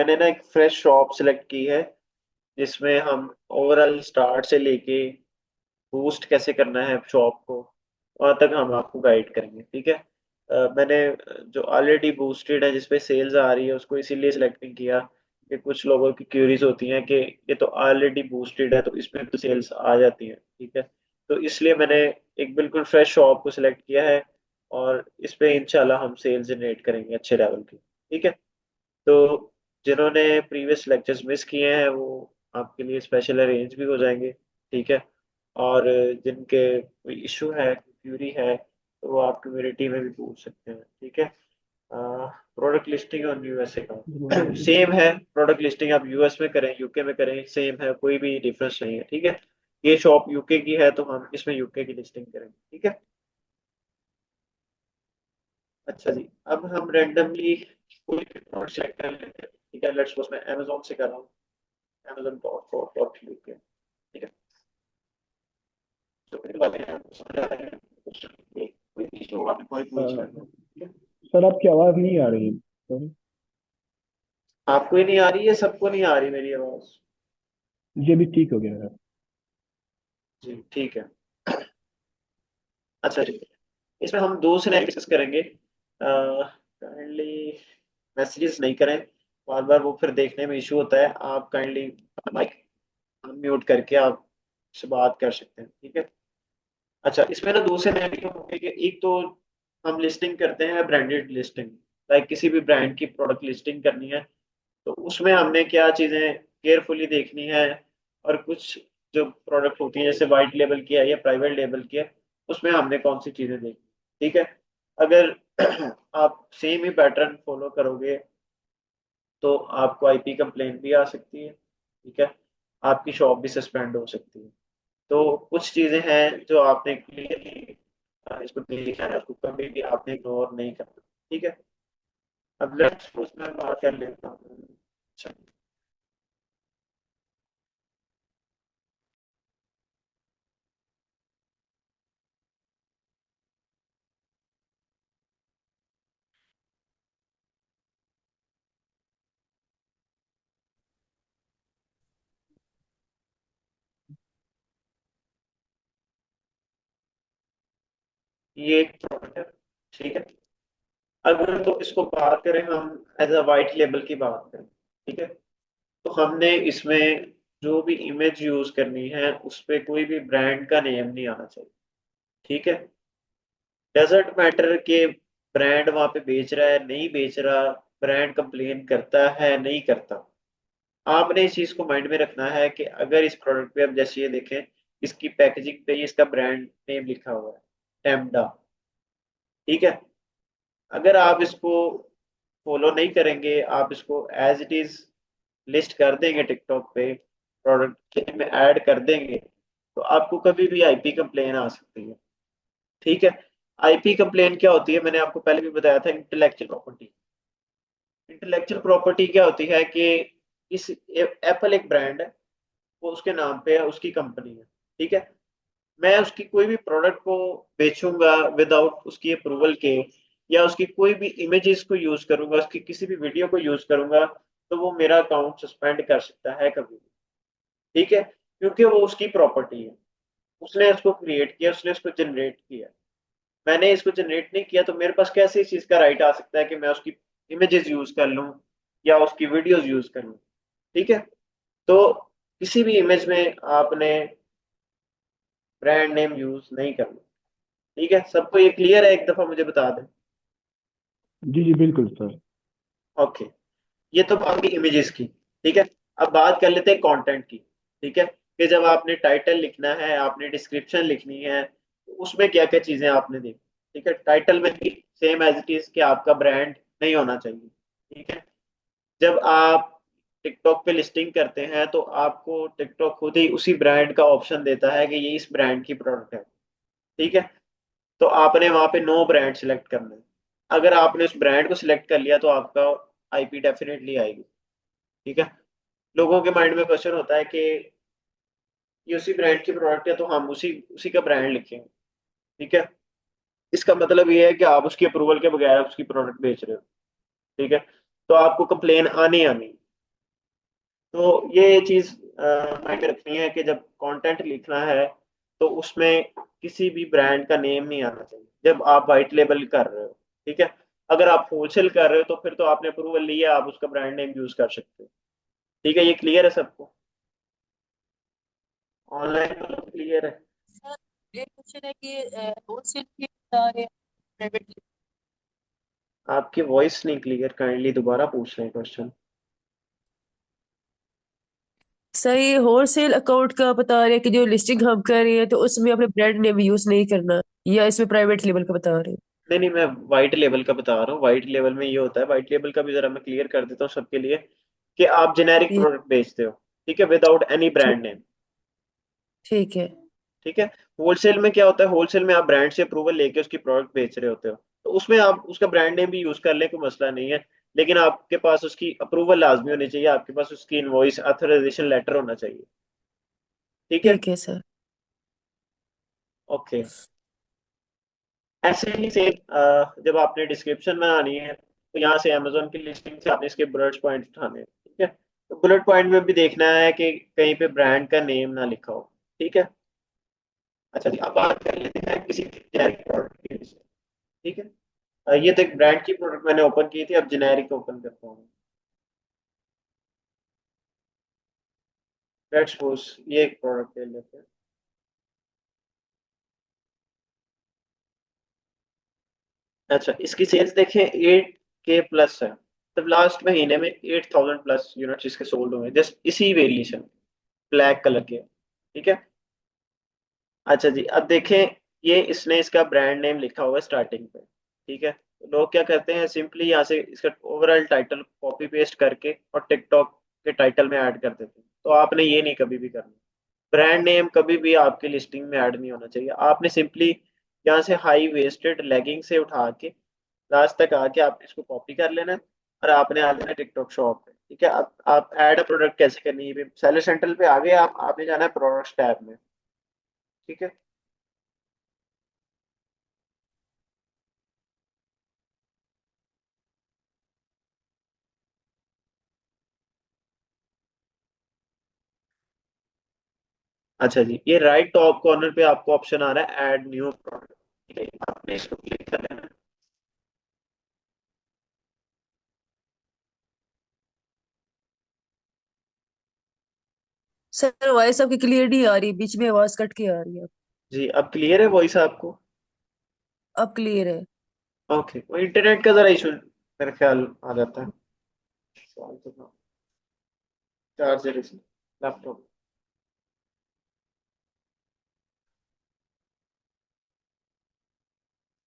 मैंने ना एक फ्रेश शॉप सेलेक्ट की है जिसमें हम ओवरऑल स्टार्ट से लेके बूस्ट कैसे करना है शॉप को वहां तक हम आपको गाइड करेंगे। ठीक है। मैंने जो ऑलरेडी बूस्टेड है जिसपे सेल्स आ रही है उसको इसीलिए सिलेक्ट नहीं किया कि कुछ लोगों की क्यूरीज होती हैं कि ये तो ऑलरेडी बूस्टेड है तो इसमें तो सेल्स आ जाती हैं। ठीक है। तो इसलिए मैंने एक बिल्कुल फ्रेश शॉप को सिलेक्ट किया है और इस पे इंशाल्लाह हम सेल्स जनरेट करेंगे अच्छे लेवल की। ठीक है। तो जिन्होंने प्रीवियस लेक्चर्स मिस किए हैं वो आपके लिए स्पेशल अरेंज भी हो जाएंगे। ठीक है। और जिनके कोई इशू है क्यूरी है तो वो आप कम्युनिटी में भी पूछ सकते हैं। ठीक है। प्रोडक्ट लिस्टिंग ऑन यूएसए का सेम है। प्रोडक्ट लिस्टिंग आप यूएस में करें यूके में करें सेम है, कोई भी डिफरेंस नहीं है। ठीक है। ये शॉप यूके की है तो हम इसमें यूके की लिस्टिंग करेंगे। ठीक है। अच्छा जी, अब हम रेंडमली कोई भी प्रोडक्ट सेलेक्ट कर लेते हैं। ठीक है। लेट्स सपोज मैं अमेजोन से कर रहा हूँ। amazon.co.uk। ठीक है। तो मेरे वाले हैं समझ आ रहे हैं कुछ कोई इशू होगा तो कोई पूछ लेना। ठीक है। सर आपकी आवाज़ नहीं आ रही सर। आपको ही नहीं आ रही है, सबको नहीं आ रही मेरी आवाज? जी अभी ठीक हो गया सर। जी ठीक है। अच्छा ठीक है। इसमें हम दो सिनेरियो डिस्कस करेंगे। काइंडली मैसेजेस नहीं करें, बार बार वो फिर देखने में इशू होता है। आप काइंडली माइक म्यूट करके आप से बात कर सकते हैं। ठीक है। अच्छा, इसमें ना दो सिनेरियो होंगे कि एक तो हम लिस्टिंग करते हैं ब्रांडेड लिस्टिंग, लाइक किसी भी ब्रांड की प्रोडक्ट लिस्टिंग करनी है तो उसमें हमने क्या चीज़ें केयरफुली देखनी है। और कुछ जो प्रोडक्ट होती है जैसे वाइट लेबल की है या प्राइवेट लेबल की है उसमें हमने कौन सी चीज़ें देखनी। ठीक है। अगर आप सेम ही पैटर्न फॉलो करोगे तो आपको आईपी कंप्लेंट भी आ सकती है। ठीक है। आपकी शॉप भी सस्पेंड हो सकती है। तो कुछ चीज़ें हैं जो आपने क्लियरली इसको देखना है, उसको कभी भी आपने इग्नोर नहीं करना। ठीक है। अब लेट्स उसमें बात कर लेता हूँ। अच्छा, ये एक प्रोडक्ट है। ठीक है। अगर तो इसको बात करें हम एज अ वाइट लेबल की बात करें। ठीक है। तो हमने इसमें जो भी इमेज यूज करनी है उस पे कोई भी ब्रांड का नेम नहीं आना चाहिए। ठीक है। डजेंट मैटर के ब्रांड वहां पे बेच रहा है नहीं बेच रहा, ब्रांड कंप्लेन करता है नहीं करता। आपने इस चीज को माइंड में रखना है कि अगर इस प्रोडक्ट पे आप जैसे ये देखें इसकी पैकेजिंग पे ही इसका ब्रांड नेम लिखा हुआ है, टेम्डा। ठीक है। अगर आप इसको फॉलो नहीं करेंगे, आप इसको एज इट इज लिस्ट कर देंगे टिकटॉक पे, प्रोडक्ट में ऐड कर देंगे तो आपको कभी भी आईपी कंप्लेन आ सकती है। ठीक है। आईपी कंप्लेन क्या होती है, मैंने आपको पहले भी बताया था, इंटेलेक्चुअल प्रॉपर्टी। इंटेलेक्चुअल प्रॉपर्टी क्या होती है कि इस एप्पल एक ब्रांड है, वो उसके नाम पे है, उसकी कंपनी है। ठीक है। मैं उसकी कोई भी प्रोडक्ट को बेचूंगा विदाउट उसकी अप्रूवल के, या उसकी कोई भी इमेजेस को यूज करूंगा, उसकी किसी भी वीडियो को यूज करूंगा तो वो मेरा अकाउंट सस्पेंड कर सकता है कभी भी। ठीक है। क्योंकि वो उसकी प्रॉपर्टी है, उसने उसको क्रिएट किया, उसने उसको जनरेट किया। मैंने इसको जनरेट नहीं किया तो मेरे पास कैसे इस चीज का राइट आ सकता है कि मैं उसकी इमेजेस यूज कर लूं या उसकी वीडियोस यूज कर लूं। ठीक है। तो किसी भी इमेज में आपने ब्रांड नेम यूज नहीं करना। ठीक है। सबको ये क्लियर है? एक दफा मुझे बता दें। जी जी बिल्कुल सर। ओके। ये तो बात की इमेजेस की। ठीक है। अब बात कर लेते हैं कंटेंट की। ठीक है। कि जब आपने टाइटल लिखना है, आपने डिस्क्रिप्शन लिखनी है तो उसमें क्या क्या चीजें आपने देखी। ठीक है। टाइटल में भी सेम एज इट इज कि आपका ब्रांड नहीं होना चाहिए। ठीक है। जब आप टिकटॉक पे लिस्टिंग करते हैं तो आपको टिकटॉक खुद ही उसी ब्रांड का ऑप्शन देता है कि ये इस ब्रांड की प्रोडक्ट है। ठीक है। तो आपने वहां पे नो ब्रांड सिलेक्ट करना है। अगर आपने उस ब्रांड को सिलेक्ट कर लिया तो आपका आईपी डेफिनेटली आएगी। ठीक है। लोगों के माइंड में क्वेश्चन होता है कि ये उसी ब्रांड की प्रोडक्ट है तो हम उसी उसी का ब्रांड लिखेंगे। ठीक है। इसका मतलब ये है कि आप उसकी अप्रूवल के बगैर उसकी प्रोडक्ट बेच रहे हो। ठीक है। तो आपको कंप्लेन आनी आनी। तो ये चीज माइंड रखनी है कि जब कंटेंट लिखना है तो उसमें किसी भी ब्रांड का नेम नहीं आना चाहिए जब आप वाइट लेबल कर रहे हो। ठीक है। अगर आप होलसेल कर रहे हो तो फिर तो आपने अप्रूवल लिया, आप उसका ब्रांड नेम यूज कर सकते हो। ठीक है, ये क्लियर है सबको? ऑनलाइन तो क्लियर है। सर एक क्वेश्चन है कि होलसेल की बता रहे हैं प्राइवेट। आपकी वॉइस नहीं क्लियर, काइंडली दोबारा पूछ रहे हैं क्वेश्चन। सर ये होलसेल अकाउंट का बता रहे हैं कि जो लिस्टिंग हम कर रहे हैं तो उसमें अपने ब्रांड नेम यूज नहीं करना, या इसमें प्राइवेट लेवल का बता रहे हैं। नहीं नहीं, मैं वाइट लेवल का बता रहा हूँ। वाइट लेवल में ये होता है, वाइट लेवल का भी जरा मैं क्लियर कर देता हूँ सबके लिए, कि आप जेनेरिक ये प्रोडक्ट बेचते हो। ठीक है, विदाउट एनी ठीक ब्रांड नेम। ठीक है। ठीक है। होलसेल में क्या होता है, होलसेल में आप ब्रांड से अप्रूवल लेके उसकी प्रोडक्ट बेच रहे होते हो, तो उसमें आप उसका ब्रांड नेम भी यूज कर ले, कोई मसला नहीं है। लेकिन आपके पास उसकी अप्रूवल लाजमी होनी चाहिए, आपके पास उसकी इनवॉइस ऑथराइजेशन लेटर होना चाहिए। ठीक है। ठीक है सर। ओके। ऐसे ही सेम, जब आपने डिस्क्रिप्शन बनानी है तो यहाँ से अमेजोन की लिस्टिंग से आपने इसके बुलेट पॉइंट उठाने हैं। ठीक है। तो बुलेट पॉइंट में भी देखना है कि कहीं पे ब्रांड का नेम ना लिखा हो। ठीक है। अच्छा जी, अब बात कर लेते हैं किसी जेनेरिक प्रोडक्ट की। ठीक है। ये तो एक ब्रांड की प्रोडक्ट मैंने ओपन की थी, अब जेनेरिक ओपन करता हूँ। लेट्स सपोज ये एक प्रोडक्ट ले लेते हैं। अच्छा, इसकी सेल्स देखें 8K प्लस है। तब लास्ट महीने में 8,000 प्लस यूनिट्स इसके सोल्ड हुए, जस्ट इसी वेरिएशन, ब्लैक कलर के। ठीक है। अच्छा जी, अब देखें, ये इसने इसका ब्रांड नेम लिखा हुआ है स्टार्टिंग पे। ठीक है। तो लोग क्या करते हैं, सिंपली यहाँ से इसका ओवरऑल टाइटल कॉपी पेस्ट करके और टिकटॉक के टाइटल में ऐड कर देते हैं। तो आपने ये नहीं कभी भी करना। ब्रांड नेम कभी भी आपकी लिस्टिंग में ऐड नहीं होना चाहिए। आपने सिंपली यहाँ से हाई वेस्टेड लेगिंग से उठा के लास्ट तक आके आपने इसको कॉपी कर लेना है, और आपने आ जाना टिकटॉक शॉप पे। ठीक है। आप ऐड अ प्रोडक्ट कैसे करनी है, सेलर सेंट्रल पे आ गए आप, आपने जाना है प्रोडक्ट्स टैब में। ठीक है। अच्छा जी, ये राइट टॉप कॉर्नर पे आपको ऑप्शन आ रहा है ऐड न्यू प्रोडक्ट। ठीक है, आपने इसको क्लिक कर लेना है। सर वॉइस आपकी क्लियर नहीं आ रही, बीच में आवाज कट के आ रही है। जी, अब क्लियर है वॉइस आपको? अब क्लियर है। ओके, वो इंटरनेट का जरा इशू मेरे ख्याल आ जाता है। चार्जर इस लैपटॉप,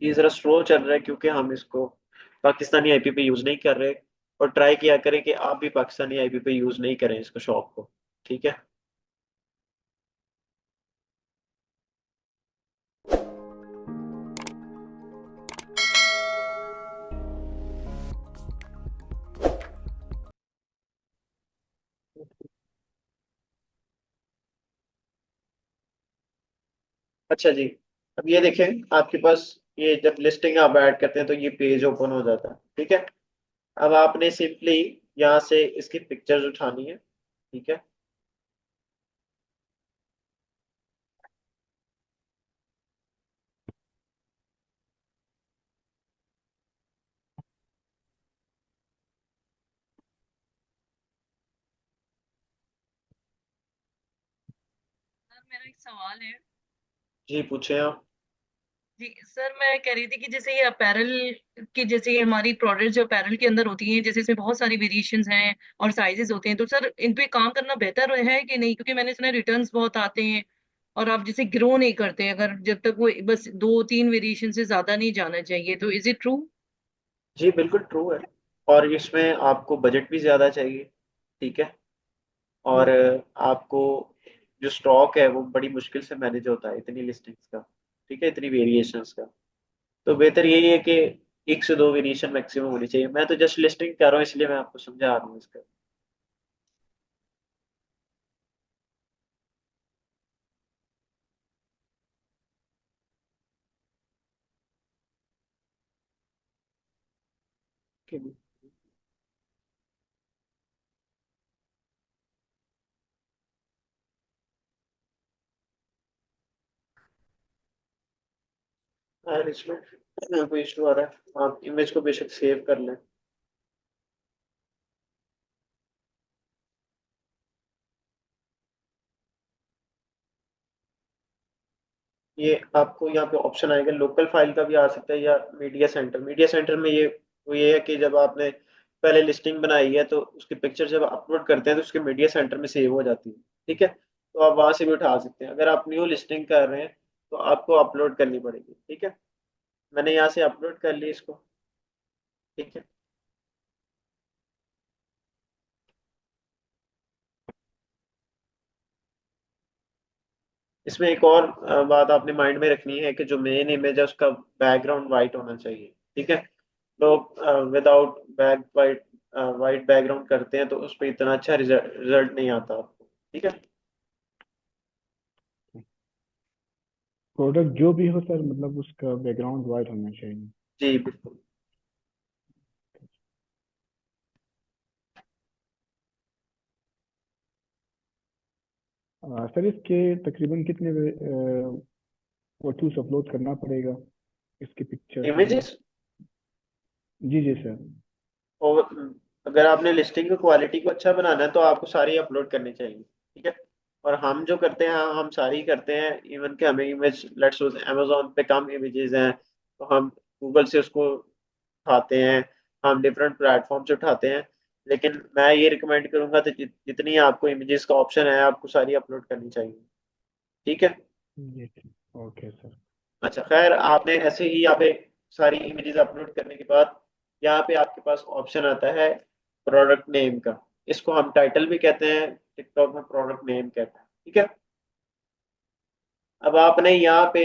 ये जरा स्लो चल रहा है क्योंकि हम इसको पाकिस्तानी आईपी पे यूज नहीं कर रहे। और ट्राई किया करें कि आप भी पाकिस्तानी आईपी पे यूज नहीं करें इसको, शॉप को। ठीक है। अच्छा जी, अब ये देखें आपके पास, ये जब लिस्टिंग आप ऐड करते हैं तो ये पेज ओपन हो जाता है। ठीक है। अब आपने सिंपली यहाँ से इसकी पिक्चर्स उठानी है। ठीक है। सर मेरा एक सवाल है। जी पूछें आप। जी सर मैं कह रही थी कि जैसे ये अपैरल की, जैसे ये हमारी प्रोडक्ट जो अपैरल के अंदर होती हैं, जैसे इसमें बहुत सारी वेरिएशंस हैं और साइजेस होते हैं, तो सर इन पे काम करना बेहतर है कि नहीं? क्योंकि मैंने सुना है रिटर्न्स बहुत आते हैं और आप जैसे ग्रो नहीं करते अगर, जब तक वो बस दो तीन वेरिएशन से ज्यादा नहीं जाना चाहिए, तो इज इट ट्रू? जी बिल्कुल ट्रू है। और इसमें आपको बजट भी ज़्यादा चाहिए। ठीक है। और आपको जो स्टॉक है वो बड़ी मुश्किल से मैनेज होता है इतनी लिस्टिंग्स का। ठीक है, इतनी वेरिएशंस का। तो बेहतर यही है कि एक से दो वेरिएशन मैक्सिमम होनी चाहिए। मैं तो जस्ट लिस्टिंग कर रहा हूँ इसलिए मैं आपको समझा रहा हूँ इसका। ठीक है। यार इसमें कोई इशू आ रहा है, आप इमेज को बेशक सेव कर लें। ये आपको यहाँ पे ऑप्शन आएगा, लोकल फाइल का भी आ सकता है या मीडिया सेंटर। मीडिया सेंटर में ये है कि जब आपने पहले लिस्टिंग बनाई है तो उसकी पिक्चर जब अपलोड करते हैं तो उसके मीडिया सेंटर में सेव हो जाती है। ठीक है, तो आप वहां से भी उठा सकते हैं। अगर आप न्यू लिस्टिंग कर रहे हैं तो आपको अपलोड करनी पड़ेगी। ठीक है, मैंने यहाँ से अपलोड कर ली इसको। ठीक है, इसमें एक और बात आपने माइंड में रखनी है कि जो मेन इमेज है उसका बैकग्राउंड वाइट होना चाहिए। ठीक है, लोग विदाउट वाइट वाइट बैकग्राउंड करते हैं तो उस पर इतना अच्छा रिजल्ट नहीं आता आपको। ठीक है। प्रोडक्ट जो भी हो सर, मतलब उसका बैकग्राउंड वाइट होना चाहिए। जी बिल्कुल। सर इसके तकरीबन कितने फोटोज अपलोड करना पड़ेगा इसकी पिक्चर्स वगैरह? इमेजेस जी जी सर। और अगर आपने लिस्टिंग की क्वालिटी को अच्छा बनाना है तो आपको सारी अपलोड करनी चाहिए। ठीक है, और हम जो करते हैं हम सारी करते हैं। इवन कि हमें इमेज लेट्स सपोज अमेजोन पे कम इमेजेस हैं तो हम गूगल से उसको उठाते हैं, हम डिफरेंट प्लेटफॉर्म से उठाते हैं। लेकिन मैं ये रिकमेंड करूंगा तो जितनी आपको इमेजेस का ऑप्शन है आपको सारी अपलोड करनी चाहिए। ठीक है। जी ओके सर। अच्छा खैर, आपने ऐसे ही यहाँ पे सारी इमेजेस अपलोड करने के बाद यहाँ पे आपके पास ऑप्शन आता है प्रोडक्ट नेम का। इसको हम टाइटल भी कहते हैं, टिकटॉक में प्रोडक्ट नेम कहते हैं। ठीक है, अब आपने यहाँ पे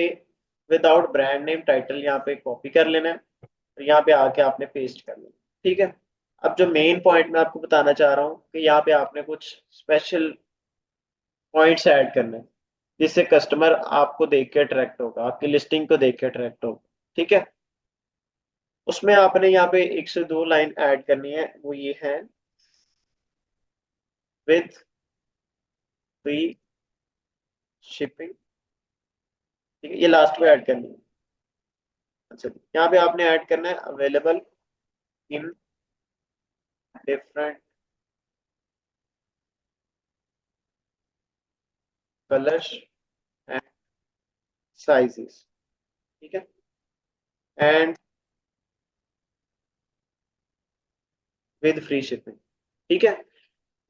विदाउट ब्रांड नेम टाइटल यहाँ पे कॉपी कर लेना है और यहाँ पे आके आपने पेस्ट कर लेना। ठीक है, अब जो मेन पॉइंट मैं आपको बताना चाह रहा हूँ कि यहाँ पे आपने कुछ स्पेशल पॉइंट्स ऐड करने हैं जिससे कस्टमर आपको देख के अट्रैक्ट होगा, आपकी लिस्टिंग को देख के अट्रैक्ट होगा। ठीक है, उसमें आपने यहाँ पे एक से दो लाइन ऐड करनी है, वो ये है विद फ्री शिपिंग। ठीक है, ये लास्ट में ऐड करनी है। अच्छा, यहाँ पे आपने ऐड करना है available in different colours and sizes. ठीक है, एंड विद फ्री शिपिंग। ठीक है,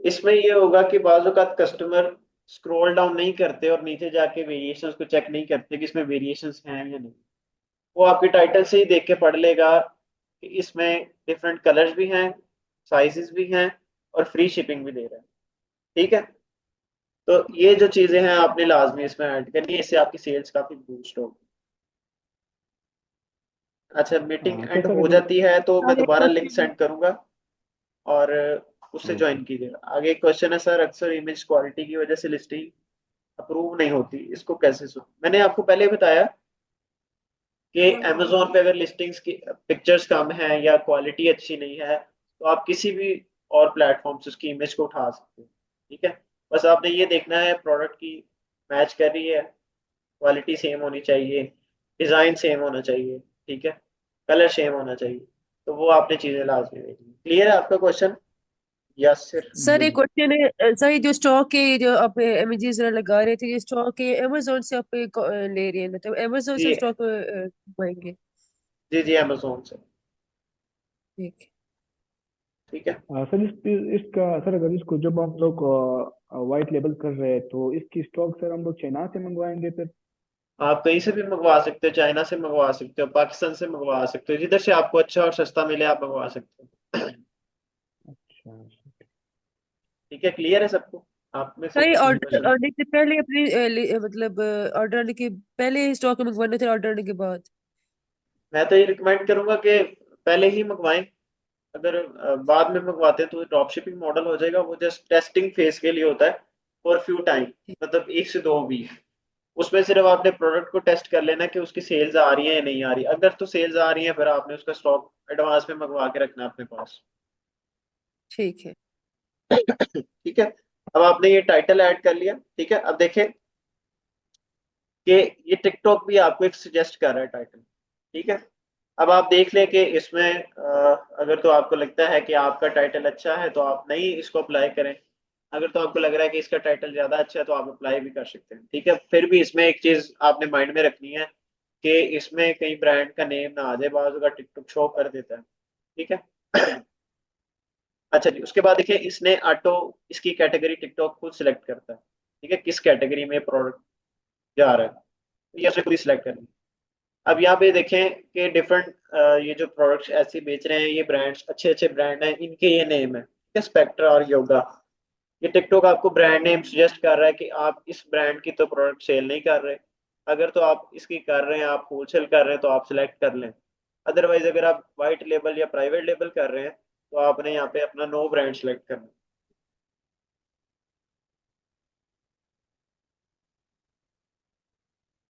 इसमें ये होगा कि बाज़ औक़ात कस्टमर स्क्रॉल डाउन नहीं करते और नीचे जाके वेरिएशंस को चेक नहीं करते कि इसमें वेरिएशंस हैं या नहीं। वो आपके टाइटल से ही देख के पढ़ लेगा कि इसमें डिफरेंट कलर्स भी हैं, साइजेस भी हैं और फ्री शिपिंग भी दे रहा है। ठीक है, तो ये जो चीजें हैं आपने लाजमी इसमें ऐड करनी है, इससे आपकी सेल्स काफी बूस्ट होगी। अच्छा, मीटिंग तो एंड सर हो अगर जाती है तो मैं और एक दोबारा लिंक क्वेश्चन। सेंड करूंगा और उससे ओके। ज्वाइन कीजिएगा। आगे एक क्वेश्चन है सर, अक्सर इमेज क्वालिटी की वजह से लिस्टिंग अप्रूव नहीं होती, इसको कैसे सुन। मैंने आपको पहले बताया कि अमेजोन पे अगर लिस्टिंग्स की पिक्चर्स कम है या क्वालिटी अच्छी नहीं है तो आप किसी भी और प्लेटफॉर्म से उसकी इमेज को उठा सकते हो। ठीक है, बस आपने ये देखना है प्रोडक्ट की मैच कर रही है, क्वालिटी सेम होनी चाहिए, डिज़ाइन सेम होना चाहिए। ठीक है, कलर सेम होना चाहिए, तो वो आपने चीज़ें लाजमी देखनी। क्लियर है आपका क्वेश्चन? Yes sir. सर जी एक क्वेश्चन है, सर ये जो स्टॉक के जो आप इमेजेस लगा रहे थे, ये स्टॉक के अमेजोन से आप ले रहे हैं, मतलब अमेजोन जी से स्टॉक मंगवाएंगे? जी जी, अमेजोन से। ठीक ठीक है, सर इसका सर, अगर इसको जब आप लोग वाइट लेबल कर रहे हैं तो इसकी स्टॉक सर हम लोग चाइना से मंगवाएंगे फिर? आप कहीं से भी मंगवा सकते हो, चाइना से मंगवा सकते हो, पाकिस्तान से मंगवा सकते हो, जिधर से आपको अच्छा और सस्ता मिले आप मंगवा सकते हो। अच्छा। ठीक है, क्लियर है सबको? आप में से सर, ये किसी को ऑर्डर क्वेश्चन? आने से पहले अपनी मतलब ऑर्डर आने के पहले स्टॉक मंगवाने थे, ऑर्डर आने के बाद? मैं तो ये रिकमेंड करूंगा कि पहले ही मंगवाएं। अगर बाद में मंगवाते हैं तो ड्रॉप शिपिंग मॉडल हो जाएगा, वो जस्ट टेस्टिंग फेज के लिए होता है फॉर फ्यू टाइम, मतलब 1 से 2 वीक। उसमें सिर्फ आपने प्रोडक्ट को टेस्ट कर लेना कि उसकी सेल्स आ रही है या नहीं आ रही। अगर तो सेल्स आ रही है फिर आपने उसका स्टॉक एडवांस में मंगवा के रखना है अपने पास। ठीक है। ठीक है, अब आपने ये टाइटल ऐड कर लिया। ठीक है, अब देखें कि ये टिकटॉक भी आपको एक सजेस्ट कर रहा है टाइटल। ठीक है। अब आप देख लें कि इसमें अगर तो आपको लगता है कि आपका टाइटल अच्छा है तो आप नहीं इसको अप्लाई करें। अगर तो आपको लग रहा है कि इसका टाइटल ज्यादा अच्छा है तो आप अप्लाई भी कर सकते हैं। ठीक है, फिर भी इसमें एक चीज आपने माइंड में रखनी है कि इसमें कहीं ब्रांड का नेम ना आ जाए, बाजू का टिकटॉक शो कर देता है। ठीक है। अच्छा जी, उसके बाद देखिए इसने ऑटो इसकी कैटेगरी टिकटॉक खुद सिलेक्ट करता है। ठीक है, किस कैटेगरी में प्रोडक्ट जा रहा है ये उसने खुद ही सिलेक्ट करनी है। अब यहाँ पे देखें कि डिफरेंट ये जो प्रोडक्ट्स ऐसे बेच रहे हैं, ये ब्रांड्स अच्छे अच्छे ब्रांड हैं, इनके ये नेम है। ठीक है, स्पेक्ट्रा और योगा। ये टिकटॉक आपको ब्रांड नेम सजेस्ट कर रहा है कि आप इस ब्रांड की तो प्रोडक्ट सेल नहीं कर रहे। अगर तो आप इसकी कर रहे हैं, आप होलसेल कर रहे हैं, तो आप सिलेक्ट कर लें। अदरवाइज अगर आप वाइट लेबल या प्राइवेट लेबल कर रहे हैं तो आपने यहाँ पे अपना नो ब्रांड सेलेक्ट करना है।